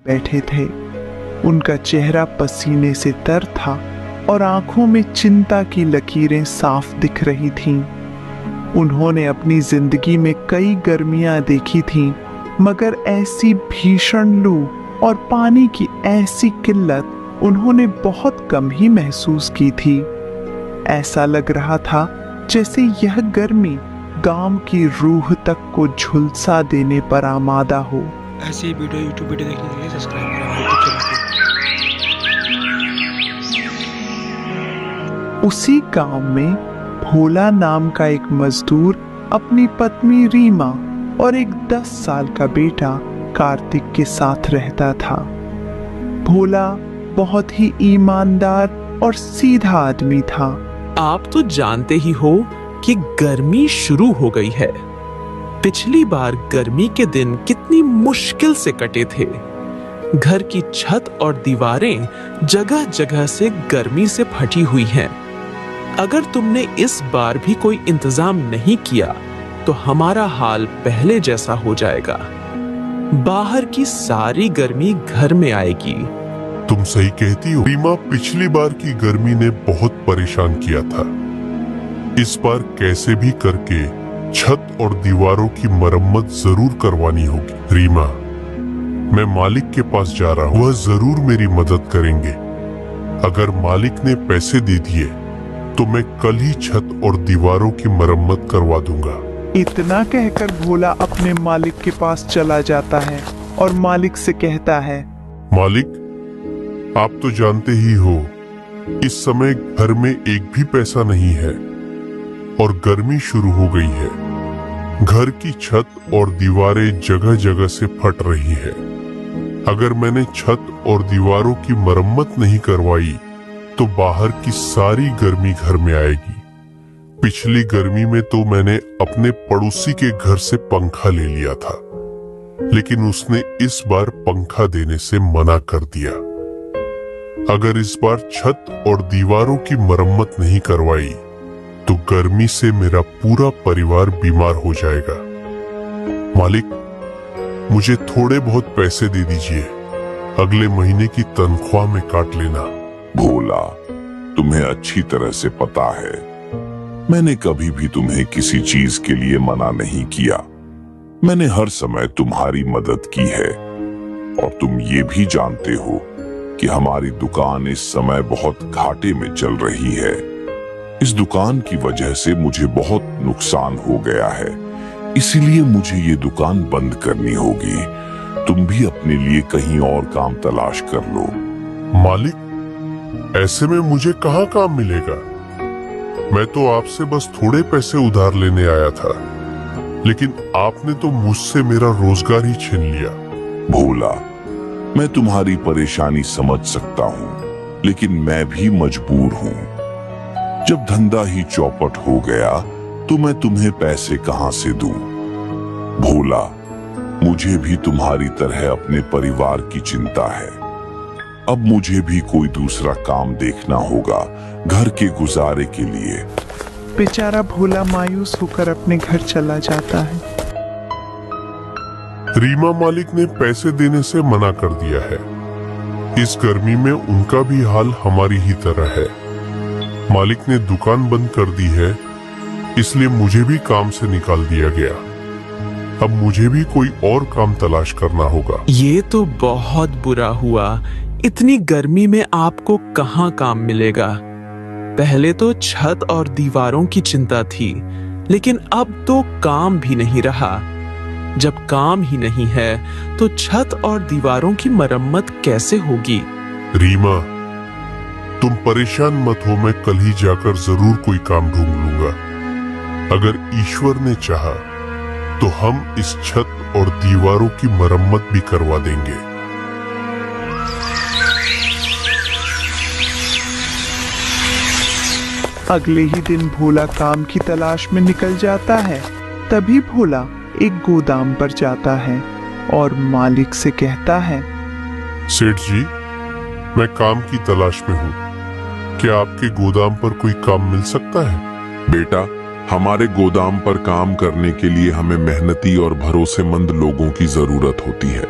बैठे थे। उनका चेहरा पसीने से तर था और आंखों में चिंता की लकीरें साफ दिख रही थीं। उन्होंने अपनी जिंदगी में कई गर्मियां देखी थीं, मगर ऐसी भीषण लू और पानी की ऐसी किल्लत उन्होंने बहुत कम ही महसूस की थी। ऐसा लग रहा था जैसे यह गर्मी गांव की रूह तक को झुलसा देने पर आमादा हो। ऐसी वीडियो यूट्यूब वीडियो देखने के लिए सब्सक्राइब करें हमारे यूट्यूब चैनल को। उसी गांव में भोला नाम का एक मजदूर अपनी पत्नी रीमा और एक 10 साल का बेटा कार्तिक के साथ रहता था। भोला बहुत ही ईमानदार और सीधा आदमी था। आप तो जानते ही हो कि गर्मी शुरू हो गई है। पिछली बार गर्मी के दिन कितनी मुश्किल से कटे थे। घर की छत और दीवारें जगह जगह से गर्मी से फटी हुई हैं। अगर तुमने इस बार भी कोई इंतजाम नहीं किया तो हमारा हाल पहले जैसा हो जाएगा। बाहर की सारी गर्मी घर में आएगी। तुम सही कहती हो रीमा, पिछली बार की गर्मी ने बहुत परेशान किया था। इस बार कैसे भी करके छत और दीवारों की मरम्मत जरूर करवानी होगी। रीमा, मैं मालिक के पास जा रहा हूँ, वह जरूर मेरी मदद करेंगे। अगर मालिक ने पैसे दे दिए तो मैं कल ही छत और दीवारों की मरम्मत करवा दूंगा। इतना कहकर भोला अपने मालिक के पास चला जाता है और मालिक से कहता है, मालिक, आप तो जानते ही हो इस समय घर में एक भी पैसा नहीं है और गर्मी शुरू हो गई है। घर की छत और दीवारें जगह जगह से फट रही है। अगर मैंने छत और दीवारों की मरम्मत नहीं करवाई तो बाहर की सारी गर्मी घर में आएगी। पिछली गर्मी में तो मैंने अपने पड़ोसी के घर से पंखा ले लिया था, लेकिन उसने इस बार पंखा देने से मना कर दिया। अगर इस बार छत और दीवारों की मरम्मत नहीं करवाई तो गर्मी से मेरा पूरा परिवार बीमार हो जाएगा। मालिक, मुझे थोड़े बहुत पैसे दे दीजिए, अगले महीने की तनख्वाह में काट लेना। भोला, तुम्हें अच्छी तरह से पता है मैंने कभी भी तुम्हें किसी चीज के लिए मना नहीं किया। मैंने हर समय तुम्हारी मदद की है और तुम ये भी जानते हो कि हमारी दुकान इस समय बहुत घाटे में चल रही है। इस दुकान की वजह से मुझे बहुत नुकसान हो गया है, इसीलिए मुझे ये दुकान बंद करनी होगी। तुम भी अपने लिए कहीं और काम तलाश कर लो। मालिक, ऐसे में मुझे कहाँ काम मिलेगा? मैं तो आपसे बस थोड़े पैसे उधार लेने आया था, लेकिन आपने तो मुझसे मेरा रोजगार ही छीन लिया। भोला, मैं तुम्हारी परेशानी समझ सकता हूँ, लेकिन मैं भी मजबूर हूँ। जब धंधा ही चौपट हो गया तो मैं तुम्हें पैसे कहाँ से दूं? भोला, मुझे भी तुम्हारी तरह अपने परिवार की चिंता है। अब मुझे भी कोई दूसरा काम देखना होगा घर के गुजारे के लिए। बेचारा भोला मायूस होकर अपने घर चला जाता है। रीमा मालिक ने पैसे देने से मना कर दिया है। इस गर्मी में उनका भी हाल हमारी ही तरह है। मालिक ने दुकान बंद कर दी है, इसलिए मुझे भी काम से निकाल दिया गया। अब मुझे भी कोई और काम तलाश करना होगा। ये तो बहुत बुरा हुआ। इतनी गर्मी में आपको कहाँ काम मिलेगा? पहले तो छत और दीवारों की चिंता थी, लेकिन अब तो काम भी नहीं रहा। जब काम ही नहीं है तो छत और दीवारों की मरम्मत कैसे होगी? रीमा, तुम परेशान मत हो, मैं कल ही जाकर जरूर कोई काम ढूंढ लूंगा। अगर ईश्वर ने चाहा तो हम इस छत और दीवारों की मरम्मत भी करवा देंगे। अगले ही दिन भोला काम की तलाश में निकल जाता है। तभी भोला एक गोदाम पर जाता है और मालिक से कहता है, सेठ जी, मैं काम की तलाश में हूँ। क्या आपके गोदाम पर कोई काम मिल सकता है? बेटा, हमारे गोदाम पर काम करने के लिए हमें मेहनती और भरोसेमंद लोगों की जरूरत होती है।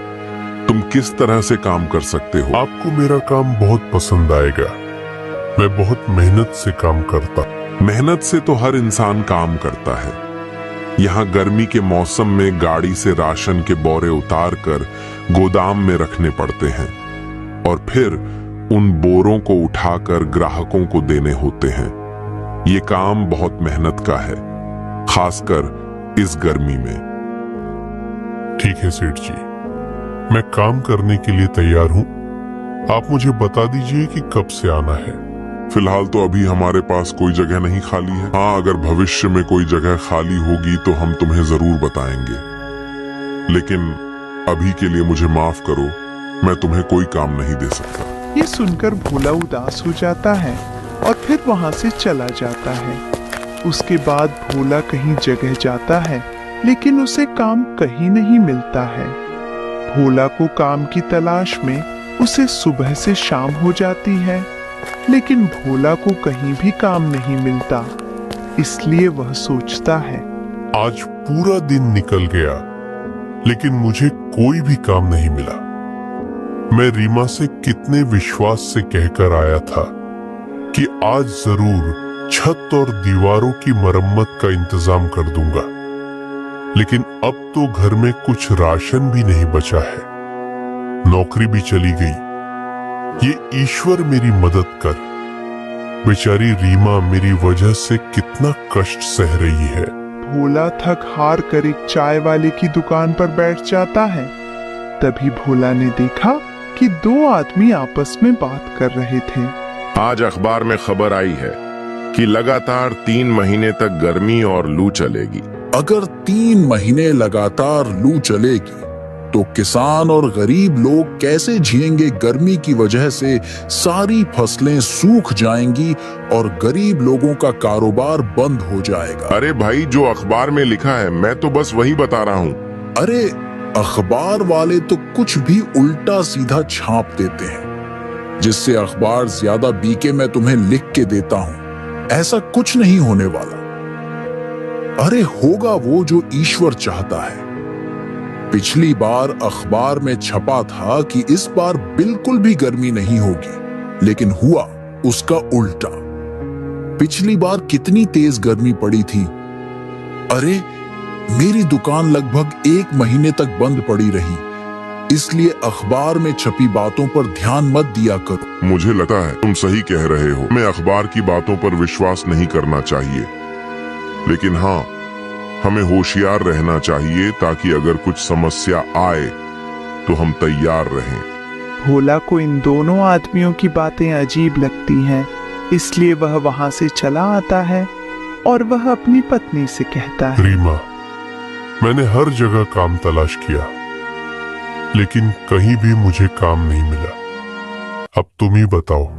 तुम किस तरह से काम कर सकते हो? आपको मेरा काम बहुत पसंद आएगा। मैं बहुत मेहनत से काम करता। मेहनत से तो हर इंसान काम करता है। यहाँ गर्मी के मौसम में गाड़ी से राशन के बोरे उतार कर गोदाम में रखने पड़ते हैं और फिर उन बोरों को उठाकर ग्राहकों को देने होते हैं। ये काम बहुत मेहनत का है, खासकर इस गर्मी में। ठीक है सेठ जी, मैं काम करने के लिए तैयार हूँ। आप मुझे बता दीजिए कि कब से आना है। फिलहाल तो अभी हमारे पास कोई जगह नहीं खाली है। हाँ, अगर भविष्य में कोई जगह खाली होगी तो हम तुम्हें जरूर बताएंगे, लेकिन अभी के लिए मुझे माफ करो, मैं तुम्हें कोई काम नहीं दे सकता। ये सुनकर भोला उदास हो जाता है और फिर वहां से चला जाता है। उसके बाद भोला कहीं जगह जाता है, लेकिन उसे काम कहीं नहीं मिलता है। भोला को काम की तलाश में उसे सुबह से शाम हो जाती है, लेकिन भोला को कहीं भी काम नहीं मिलता। इसलिए वह सोचता है, आज पूरा दिन निकल गया, लेकिन मुझे कोई भी काम नहीं मिला। मैं रीमा से कितने विश्वास से कहकर आया था कि आज जरूर छत और दीवारों की मरम्मत का इंतजाम कर दूंगा, लेकिन अब तो घर में कुछ राशन भी नहीं बचा है। नौकरी भी चली गई। ये ईश्वर मेरी मदद कर। बेचारी रीमा मेरी वजह से कितना कष्ट सह रही है। भोला थक हार कर एक चाय वाले की दुकान पर बैठ जाता है। तभी भोला ने देखा कि दो आदमी आपस में बात कर रहे थे। आज अखबार में खबर आई है कि लगातार 3 महीने तक गर्मी और लू चलेगी। अगर 3 महीने लगातार लू चलेगी तो किसान और गरीब लोग कैसे जिएंगे? गर्मी की वजह से सारी फसलें सूख जाएंगी और गरीब लोगों का कारोबार बंद हो जाएगा। अरे भाई, जो अखबार में लिखा है मैं तो बस वही बता रहा हूँ। अरे अखबार वाले तो कुछ भी उल्टा सीधा छाप देते हैं, जिससे अखबार ज्यादा बीके मैं तुम्हें लिख के देता हूँ। ऐसा कुछ नहीं होने वाला। अरे होगा वो जो ईश्वर चाहता है। पिछली बार अखबार में छपा था कि इस बार बिल्कुल भी गर्मी नहीं होगी, लेकिन हुआ उसका उल्टा। पिछली बार कितनी तेज गर्मी पड़ी थी। अरे मेरी दुकान लगभग 1 महीने तक बंद पड़ी रही, इसलिए अखबार में छपी बातों पर ध्यान मत दिया करो। मुझे लगता है तुम सही कह रहे हो। हमें अखबार की बातों पर विश्वास नहीं करना चाहिए, लेकिन हाँ, हमें होशियार रहना चाहिए ताकि अगर कुछ समस्या आए तो हम तैयार रहें। भोला को इन दोनों आदमियों की बातें अजीब लगती हैं, इसलिए वह वहां से चला आता है और वह अपनी पत्नी से कहता है, रीमा, मैंने हर जगह काम तलाश किया, लेकिन कहीं भी मुझे काम नहीं मिला। अब तुम ही बताओ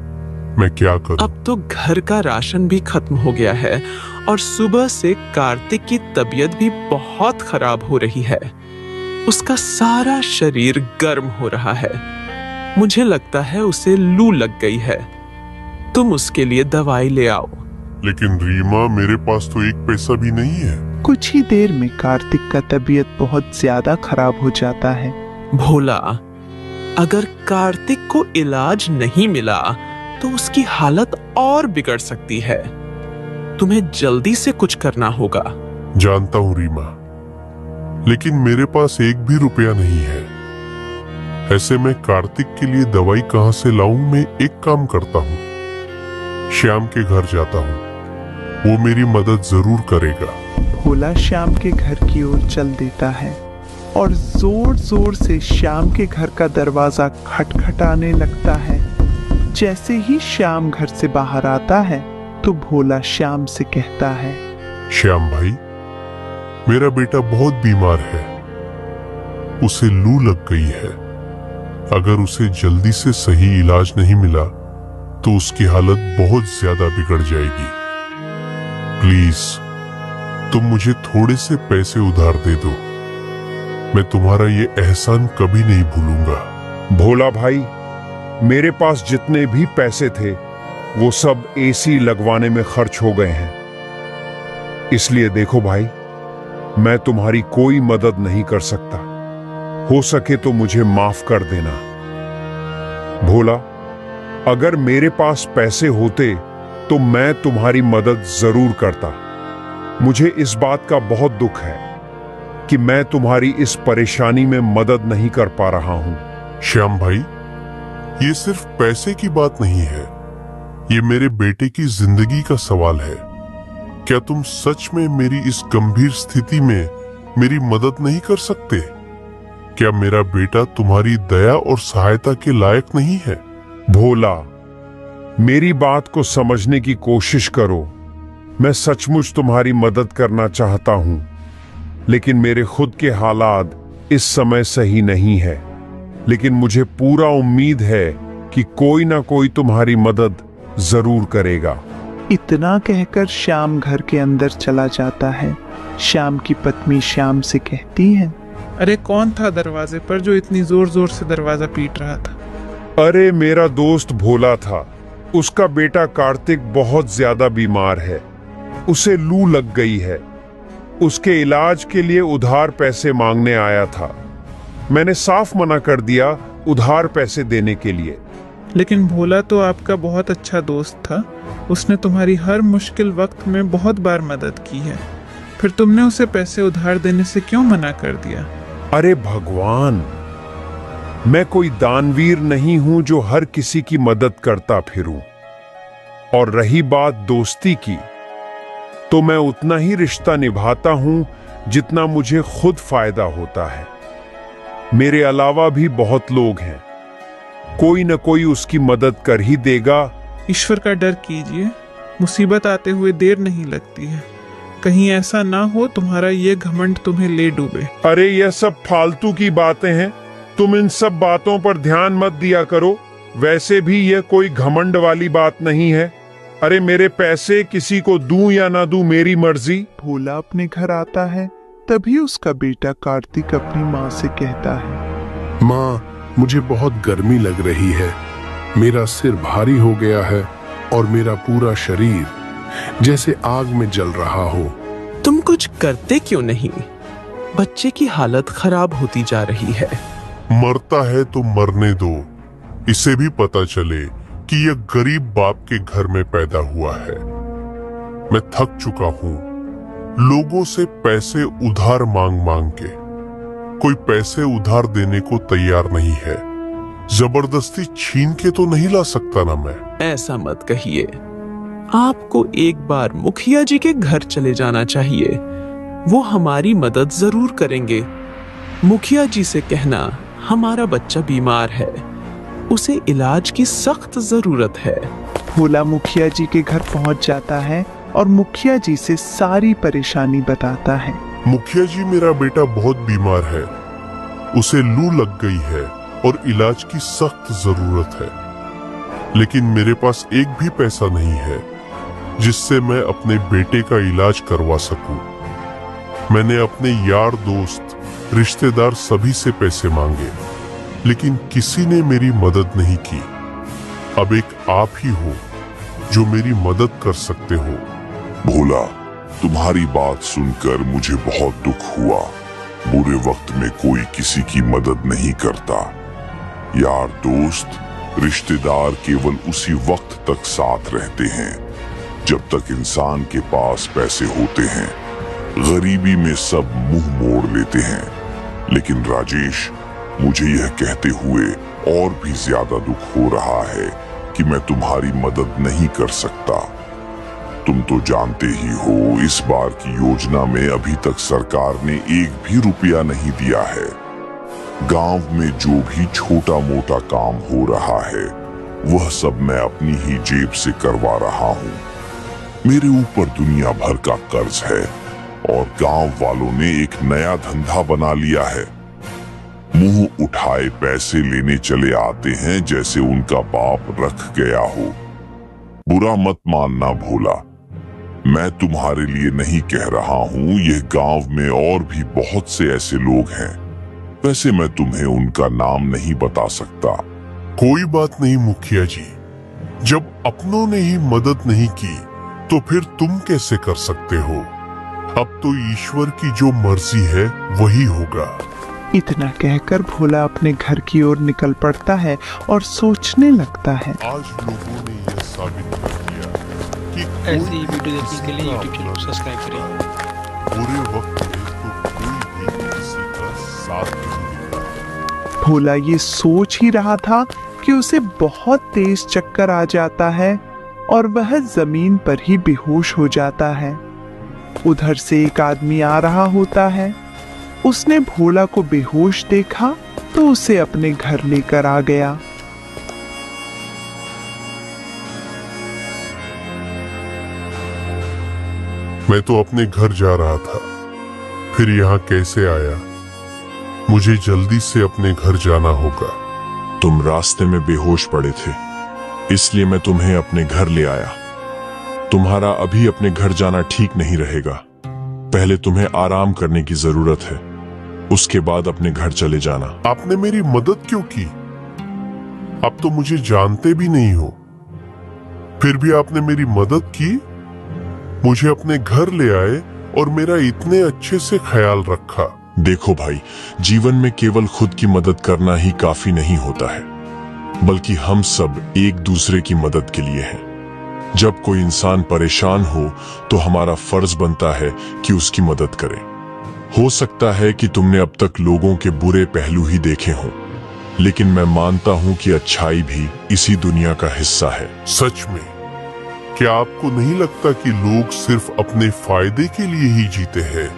मैं क्या करूं? अब तो घर का राशन भी खत्म हो गया है और सुबह से कार्तिक की तबीयत भी बहुत खराब हो रही है। उसका सारा शरीर गर्म हो रहा है। मुझे लगता है उसे लू लग गई है। तुम उसके लिए दवाई ले आओ। लेकिन रीमा, मेरे पास तो 1 पैसा भी नहीं है। कुछ ही देर में कार्तिक का तबीयत बहुत ज्यादा खराब हो जाता है। भोला, अगर कार्तिक को इलाज नहीं मिला तो उसकी हालत और बिगड़ सकती है। तुम्हें जल्दी से कुछ करना होगा। जानता हूँ रीमा, लेकिन मेरे पास 1 भी रुपया नहीं है। ऐसे में कार्तिक के लिए दवाई कहाँ से लाऊं? मैं एक काम करता हूँ, श्याम के घर जाता हूँ, वो मेरी मदद जरूर करेगा। भोला श्याम के घर की ओर चल देता है और जोर जोर से श्याम के घर का दरवाजा खटखटाने लगता है। जैसे ही श्याम घर से बाहर आता है तो भोला श्याम से कहता है, श्याम भाई, मेरा बेटा बहुत बीमार है, उसे लू लग गई है। अगर उसे जल्दी से सही इलाज नहीं मिला तो उसकी हालत बहुत ज्यादा बिगड़ जाएगी। प्लीज तुम मुझे थोड़े से पैसे उधार दे दो। मैं तुम्हारा ये एहसान कभी नहीं भूलूंगा। भोला भाई, मेरे पास जितने भी पैसे थे वो सब एसी लगवाने में खर्च हो गए हैं। इसलिए देखो भाई, मैं तुम्हारी कोई मदद नहीं कर सकता। हो सके तो मुझे माफ कर देना। भोला, अगर मेरे पास पैसे होते तो मैं तुम्हारी मदद जरूर करता। मुझे इस बात का बहुत दुख है कि मैं तुम्हारी इस परेशानी में मदद नहीं कर पा रहा हूं। श्याम भाई, ये सिर्फ पैसे की बात नहीं है, ये मेरे बेटे की जिंदगी का सवाल है। क्या तुम सच में मेरी इस गंभीर स्थिति में मेरी मदद नहीं कर सकते? क्या मेरा बेटा तुम्हारी दया और सहायता के लायक नहीं है? भोला, मेरी बात को समझने की कोशिश करो। मैं सचमुच तुम्हारी मदद करना चाहता हूं, लेकिन मेरे खुद के हालात इस समय सही नहीं है। लेकिन मुझे पूरा उम्मीद है कि कोई ना कोई तुम्हारी मदद जरूर करेगा। इतना कहकर श्याम घर के अंदर चला जाता है। श्याम की पत्नी श्याम से कहती है, अरे कौन था दरवाजे पर जो इतनी जोर जोर से दरवाजा पीट रहा था? अरे मेरा दोस्त भोला था। उसका बेटा कार्तिक बहुत ज्यादा बीमार है, उसे लू लग गई है। उसके इलाज के लिए उधार पैसे मांगने आया था। मैंने साफ मना कर दिया उधार पैसे देने के लिए। लेकिन भोला तो आपका बहुत अच्छा दोस्त था, उसने तुम्हारी हर मुश्किल वक्त में बहुत बार मदद की है, फिर तुमने उसे पैसे उधार देने से क्यों मना कर दिया? अरे भगवान, मैं कोई दानवीर नहीं हूं जो हर किसी की मदद करता फिरूं। और रही बात दोस्ती की, तो मैं उतना ही रिश्ता निभाता हूं जितना मुझे खुद फायदा होता है। मेरे अलावा भी बहुत लोग हैं, कोई न कोई उसकी मदद कर ही देगा। ईश्वर का डर कीजिए, मुसीबत आते हुए देर नहीं लगती है। कहीं ऐसा ना हो तुम्हारा ये घमंड तुम्हें ले डूबे। अरे यह सब फालतू की बातें हैं, तुम इन सब बातों पर ध्यान मत दिया करो। वैसे भी यह कोई घमंड वाली बात नहीं है। अरे मेरे पैसे किसी को दूं या ना दूं मेरी मर्जी। भोला अपने घर आता है, तभी उसका बेटा कार्तिक अपनी माँ से कहता है, माँ, मुझे बहुत गर्मी लग रही है, मेरा सिर भारी हो गया है और मेरा पूरा शरीर जैसे आग में जल रहा हो। तुम कुछ करते क्यों नहीं? बच्चे की हालत खराब होती जा रही है। मरता है तो मरने दो, इसे भी पता चले कि यह गरीब बाप के घर में पैदा हुआ है। मैं थक चुका हूं लोगों से पैसे उधार मांग मांग के। कोई पैसे उधार देने को तैयार नहीं है। जबरदस्ती छीन के तो नहीं ला सकता ना मैं। ऐसा मत कहिए, आपको एक बार मुखिया जी के घर चले जाना चाहिए, वो हमारी मदद जरूर करेंगे। मुखिया जी से कहना हमारा बच्चा बीमार है, उसे इलाज की सख्त जरूरत है। भोला मुखिया जी के घर पहुंच जाता है और मुखिया जी से सारी परेशानी बताता है। मुखिया जी, मेरा बेटा बहुत बीमार है, उसे लू लग गई है और इलाज की सख्त जरूरत है। लेकिन मेरे पास एक भी पैसा नहीं है जिससे मैं अपने बेटे का इलाज करवा सकूं। मैंने अपने यार दोस्त, रिश्तेदार सभी से पैसे मांगे, लेकिन किसी ने मेरी मदद नहीं की। अब एक आप ही हो जो मेरी मदद कर सकते हो। भोला, तुम्हारी बात सुनकर मुझे बहुत दुख हुआ। बुरे वक्त में कोई किसी की मदद नहीं करता। यार दोस्त, रिश्तेदार केवल उसी वक्त तक साथ रहते हैं जब तक इंसान के पास पैसे होते हैं। गरीबी में सब मुंह मोड़ लेते हैं। लेकिन राजेश, मुझे यह कहते हुए और भी ज्यादा दुख हो रहा है कि मैं तुम्हारी मदद नहीं कर सकता। तुम तो जानते ही हो, इस बार की योजना में अभी तक सरकार ने एक भी रुपया नहीं दिया है। गांव में जो भी छोटा मोटा काम हो रहा है वह सब मैं अपनी ही जेब से करवा रहा हूँ। मेरे ऊपर दुनिया भर का कर्ज है और गांव वालों ने एक नया धंधा बना लिया है। मुंह उठाए पैसे लेने चले आते हैं जैसे उनका बाप रख गया हो। बुरा मत मानना भोला, मैं तुम्हारे लिए नहीं कह रहा हूँ, यह गांव में और भी बहुत से ऐसे लोग हैं। वैसे मैं तुम्हें उनका नाम नहीं बता सकता। कोई बात नहीं मुखिया जी, जब अपनों ने ही मदद नहीं की तो फिर तुम कैसे कर सकते हो? अब तो ईश्वर की जो मर्जी है वही होगा। इतना कहकर भोला अपने घर की ओर निकल पड़ता है और सोचने लगता है। आज लोगों ने यह साबित कर दिया कि ऐसी वीडियो देखने के लिए YouTube चैनल को सब्सक्राइब करें। बुरे वक्त में तो कोई भी किसी का साथ नहीं देता। भोला ये सोच ही रहा था कि उसे बहुत तेज चक्कर आ जाता है और वह जमीन पर ही बेहोश हो जाता है। उधर से एक आदमी आ रहा होता है। उसने भोला को बेहोश देखा तो उसे अपने घर लेकर आ गया। मैं तो अपने घर जा रहा था, फिर यहाँ कैसे आया? मुझे जल्दी से अपने घर जाना होगा। तुम रास्ते में बेहोश पड़े थे, इसलिए मैं तुम्हें अपने घर ले आया। तुम्हारा अभी अपने घर जाना ठीक नहीं रहेगा। पहले तुम्हें आराम करने की जरूरत है, उसके बाद अपने घर चले जाना। आपने मेरी मदद क्यों की? आप तो मुझे जानते भी नहीं हो, फिर भी आपने मेरी मदद की, मुझे अपने घर ले आए और मेरा इतने अच्छे से ख्याल रखा। देखो भाई, जीवन में केवल खुद की मदद करना ही काफी नहीं होता है, बल्कि हम सब एक दूसरे की मदद के लिए हैं। जब कोई इंसान परेशान हो तो हमारा फर्ज बनता है कि उसकी मदद करें। हो सकता है कि तुमने अब तक लोगों के बुरे पहलू ही देखे हों, लेकिन मैं मानता हूं कि अच्छाई भी इसी दुनिया का हिस्सा है। सच में? क्या आपको नहीं लगता कि लोग सिर्फ अपने फायदे के लिए ही जीते हैं,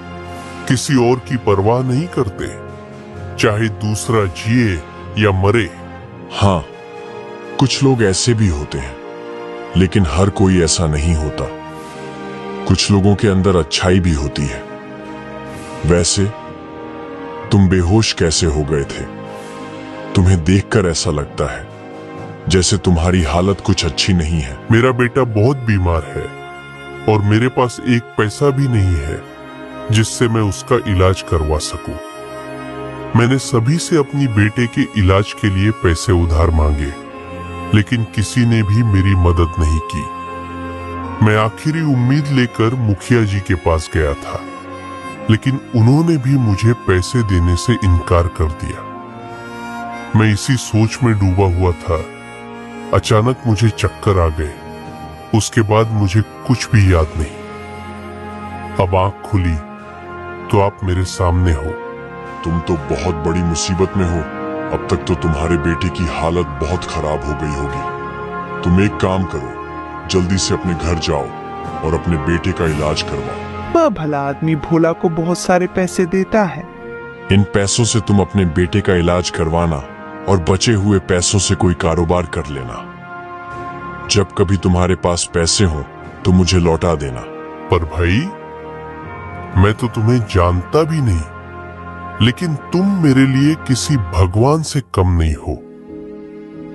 किसी और की परवाह नहीं करते, चाहे दूसरा जिए या मरे? हाँ, कुछ लोग ऐसे भी होते हैं, लेकिन हर कोई ऐसा नहीं होता। कुछ लोगों के अंदर अच्छाई भी होती है। वैसे तुम बेहोश कैसे हो गए थे? तुम्हें देखकर ऐसा लगता है जैसे तुम्हारी हालत कुछ अच्छी नहीं है। मेरा बेटा बहुत बीमार है और मेरे पास एक पैसा भी नहीं है जिससे मैं उसका इलाज करवा सकूं। मैंने सभी से अपनी बेटे के इलाज के लिए पैसे उधार मांगे, लेकिन किसी ने भी मेरी मदद नहीं की। मैं आखिरी उम्मीद लेकर मुखिया जी के पास गया था, लेकिन उन्होंने भी मुझे पैसे देने से इनकार कर दिया। मैं इसी सोच में डूबा हुआ था। अचानक मुझे चक्कर आ गए। उसके बाद मुझे कुछ भी याद नहीं। अब आंख खुली तो आप मेरे सामने हो। तुम तो बहुत बड़ी मुसीबत में हो। अब तक तो तुम्हारे बेटे की हालत बहुत खराब हो गई होगी। तुम एक काम करो, जल्दी से अपने घर जाओ और अपने बेटे का इलाज करवाओ। वह भला आदमी भोला को बहुत सारे पैसे देता है। इन पैसों से तुम अपने बेटे का इलाज करवाना और बचे हुए पैसों से कोई कारोबार कर लेना। जब कभी तुम्हारे पास पैसे हो तो मुझे लौटा देना। पर भाई, मैं तो तुम्हें जानता भी नहीं, लेकिन तुम मेरे लिए किसी भगवान से कम नहीं हो।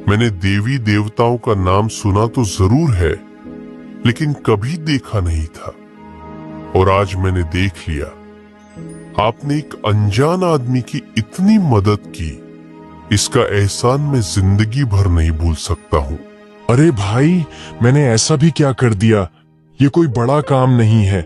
मैंने देवी देवताओं का नाम सुना तो जरूर है, लेकिन कभी देखा नहीं था, और आज मैंने देख लिया। आपने एक अनजान आदमी की इतनी मदद की, इसका एहसान मैं जिंदगी भर नहीं भूल सकता हूँ। अरे भाई, मैंने ऐसा भी क्या कर दिया? ये कोई बड़ा काम नहीं है।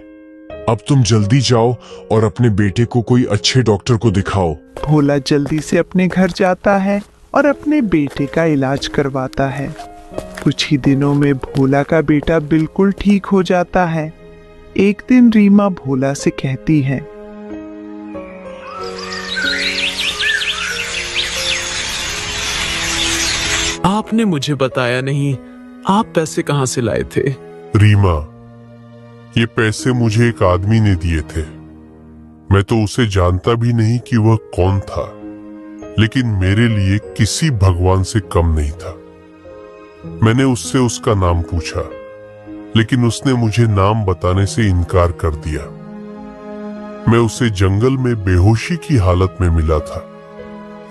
अब तुम जल्दी जाओ और अपने बेटे को कोई अच्छे डॉक्टर को दिखाओ। भोला जल्दी से अपने घर जाता है और अपने बेटे का इलाज करवाता है। कुछ ही दिनों में भोला का बेटा बिल्कुल ठीक हो जाता है। एक दिन रीमा भोला से कहती है, आपने मुझे बताया नहीं, आप पैसे कहां से लाए थे? रीमा, ये पैसे मुझे एक आदमी ने दिए थे। मैं तो उसे जानता भी नहीं कि वह कौन था, लेकिन मेरे लिए किसी भगवान से कम नहीं था। मैंने उससे उसका नाम पूछा, लेकिन उसने मुझे नाम बताने से इनकार कर दिया। मैं उसे जंगल में बेहोशी की हालत में मिला था।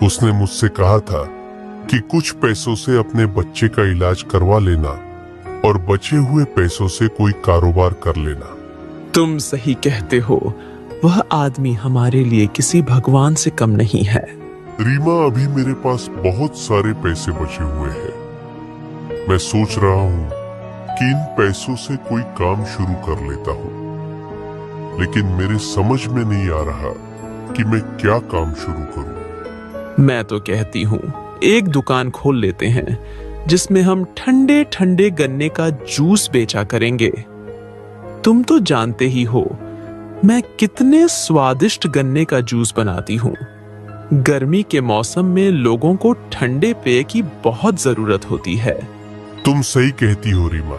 उसने मुझसे कहा था कि कुछ पैसों से अपने बच्चे का इलाज करवा लेना और बचे हुए पैसों से कोई कारोबार कर लेना। तुम सही कहते हो, वह आदमी हमारे लिए किसी भगवान से कम नहीं है। रीमा, अभी मेरे पास बहुत सारे पैसे बचे हुए हैं। मैं सोच रहा हूँ कि इन पैसों से कोई काम शुरू कर लेता हूँ, लेकिन मेरे समझ में नहीं आ रहा कि मैं क्या काम शुरू करूं। मैं तो कहती हूँ एक दुकान खोल लेते हैं जिसमें हम ठंडे ठंडे गन्ने का जूस बेचा करेंगे। तुम तो जानते ही हो मैं कितने स्वादिष्ट गन्ने का जूस बनाती हूँ। गर्मी के मौसम में लोगों को ठंडे पेय की बहुत जरूरत होती है। तुम सही कहती हो रीमा।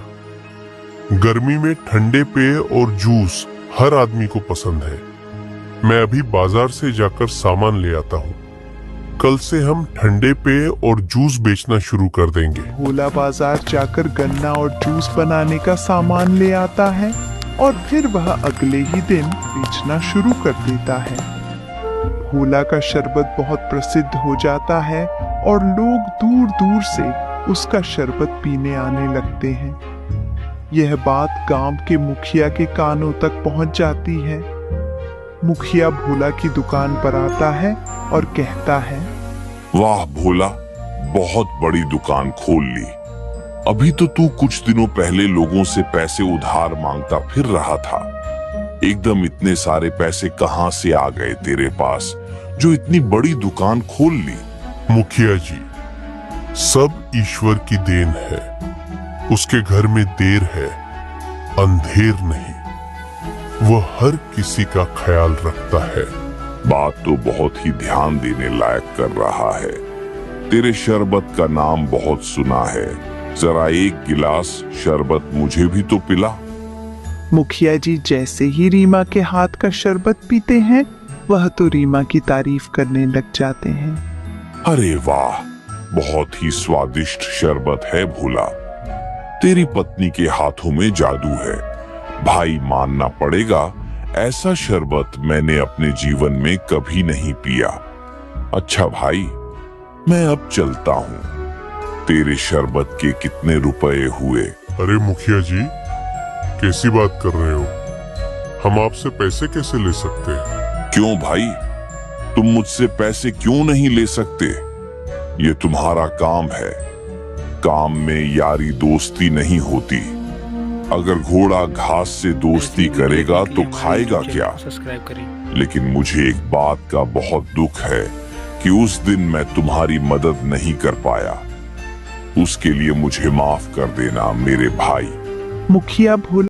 गर्मी में ठंडे पेय और जूस हर आदमी को पसंद है। मैं अभी बाजार से जाकर सामान ले आता हूँ। कल से हम ठंडे पेय और जूस बेचना शुरू कर देंगे। भोला बाजार जाकर गन्ना और जूस बनाने का सामान ले आता है और फिर वह अगले ही दिन बेचना शुरू कर देता है। भोला का शरबत बहुत प्रसिद्ध हो जाता है और लोग दूर दूर से उसका शरबत पीने आने लगते हैं। यह बात गांव के मुखिया के कानों तक पहुंच जाती है। मुखिया भोला की दुकान पर आता है और कहता है, वाह भोला, बहुत बड़ी दुकान खोल ली। अभी तो तू कुछ दिनों पहले लोगों से पैसे उधार मांगता फिर रहा था। एकदम इतने सारे पैसे कहां से आ गए तेरे पास जो इतनी बड़ी दुकान खोल ली? मुखिया जी, सब ईश्वर की देन है। उसके घर में देर है, अंधेर नहीं। वह हर किसी का ख्याल रखता है। बात तो बहुत ही ध्यान देने लायक कर रहा है। तेरे शरबत का नाम बहुत सुना है। जरा एक गिलास शरबत मुझे भी तो पिला। मुखिया जी जैसे ही रीमा के हाथ का शरबत पीते हैं वह तो रीमा की तारीफ करने लग जाते हैं। अरे वाह, बहुत ही स्वादिष्ट शरबत है भोला। तेरी पत्नी के हाथों में जादू है। भाई मानना पड़ेगा, ऐसा शरबत मैंने अपने जीवन में कभी नहीं पिया। अच्छा भाई, मैं अब चलता हूँ। तेरे शरबत के कितने रुपए हुए? अरे मुखिया जी, कैसी बात कर रहे हो? हम आपसे पैसे कैसे ले सकते हैं? क्यों भाई, तुम मुझसे पैसे क्यों नहीं ले सकते? ये तुम्हारा काम है। काम में यारी दोस्ती नहीं होती। अगर घोड़ा घास से दोस्ती करेगा तो खाएगा क्या? सब्सक्राइब करें। लेकिन मुझे एक बात का बहुत दुख है कि उस दिन मैं तुम्हारी मदद नहीं कर पाया। उसके लिए मुझे माफ कर देना मेरे भाई। मुखिया भोला